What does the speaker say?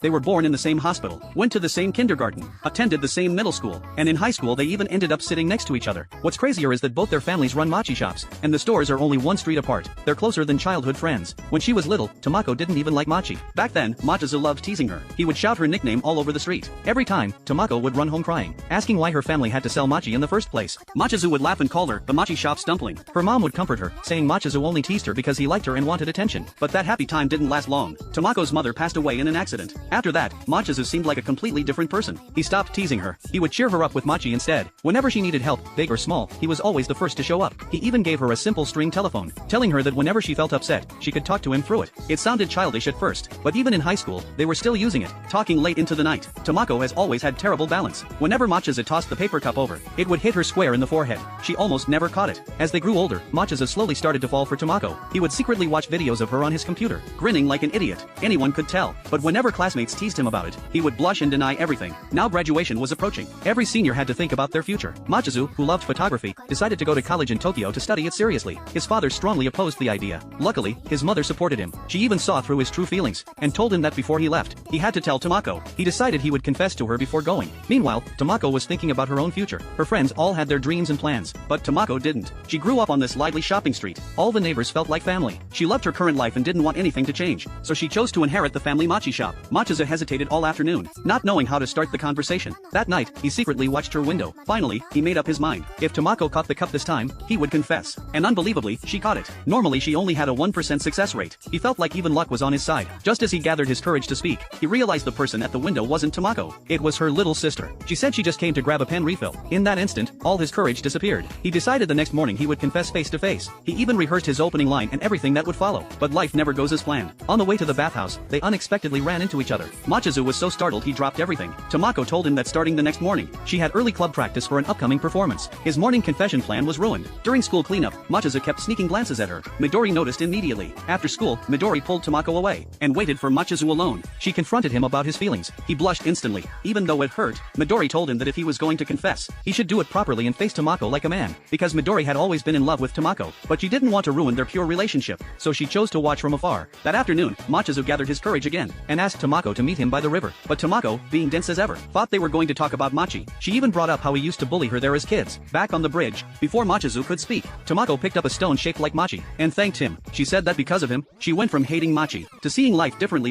They were born in the same hospital, went to the same kindergarten, attended the same middle school, and in high school they even ended up sitting next to each other. What's crazier is that both their families run mochi shops, and the stores are only one street apart. They're closer than childhood friends. When she was little, Tomoko didn't even like mochi. Back then, Machizu loved teasing her. He would shout her nickname all over the street. Every time, Tomoko would run home crying, asking why her family had to sell mochi in the first place. Machizu would laugh and call her the mochi shop's dumpling. Her mom would comfort her, saying Machizu only teased her because he liked her and wanted attention. But that happy time didn't last long. Tomoko's mother passed away in an accident. After that, Machizu seemed like a completely different person. He stopped teasing her. He would cheer her up with mochi instead. Whenever she needed help, big or small, he was always the first to show up. He even gave her a simple string telephone, telling her that whenever she felt upset, she could talk to him through it. It sounded childish at first, but even in high school, they were still using it, talking late into the night. Tomoko has always had terrible balance. Whenever Machizu tossed the paper cup over, it would hit her square in the forehead. She almost never caught it. As they grew older, Machizu slowly started to fall for Tomoko. He would secretly watch videos of her on his computer, grinning like an idiot. Anyone could tell. But whenever classmates teased him about it, he would blush and deny everything. Now graduation was approaching. Every senior had to think about their future. Machizu, who loved photography, decided to go to college in Tokyo to study it seriously. His father strongly opposed the idea. Luckily, his mother supported him. She even saw through his true feelings, and told him that before he left, he had to tell Tomoko. He decided he would confess to her before going. Meanwhile, Tomoko was thinking about her own future. Her friends all had their dreams and plans, but Tomoko didn't. She grew up on this lively shopping street. All the neighbors felt like family. She loved her current life and didn't want anything to change, so she chose to inherit the family mochi shop. Machizu hesitated all afternoon, not knowing how to start the conversation. That night, he secretly watched her window. Finally, he made up his mind. If Tomoko caught the cup this time, he would confess. And unbelievably, she caught it. Normally she only had a 1% success rate. He felt like even luck was on his side. Just as he gathered his courage to speak, he realized the person at the window wasn't Tomoko. It was her little sister. She said she just came to grab a pen refill. In that instant, all his courage disappeared. He decided the next morning he would confess face to face. He even rehearsed his opening line and everything that would follow. But life never goes as planned. On the way to the bathhouse, they unexpectedly ran into each other. Machizu was so startled he dropped everything. Tomoko told him that starting the next morning, she had early club practice for an upcoming performance. His morning confession plan was ruined. During school cleanup, Machizu kept sneaking glances at her. Midori noticed immediately. After school, Midori pulled Tomoko away and waited for Machizu alone. She confronted him about his feelings. He blushed instantly. Even though it hurt, Midori told him that if he was going to confess, he should do it properly and face Tomoko like a man. Because Midori had always been in love with Tomoko, but she didn't want to ruin their pure relationship, so she chose to watch from afar. That afternoon, Machizu gathered his courage again and asked Tomoko to meet him by the river. But Tomoko, being dense as ever, thought they were going to talk about mochi. She even brought up how he used to bully her there as kids. Back on the bridge, before Machizu could speak, Tomoko picked up a stone shaped like mochi and thanked him. She said that because of him, she went from hating mochi to seeing life differently.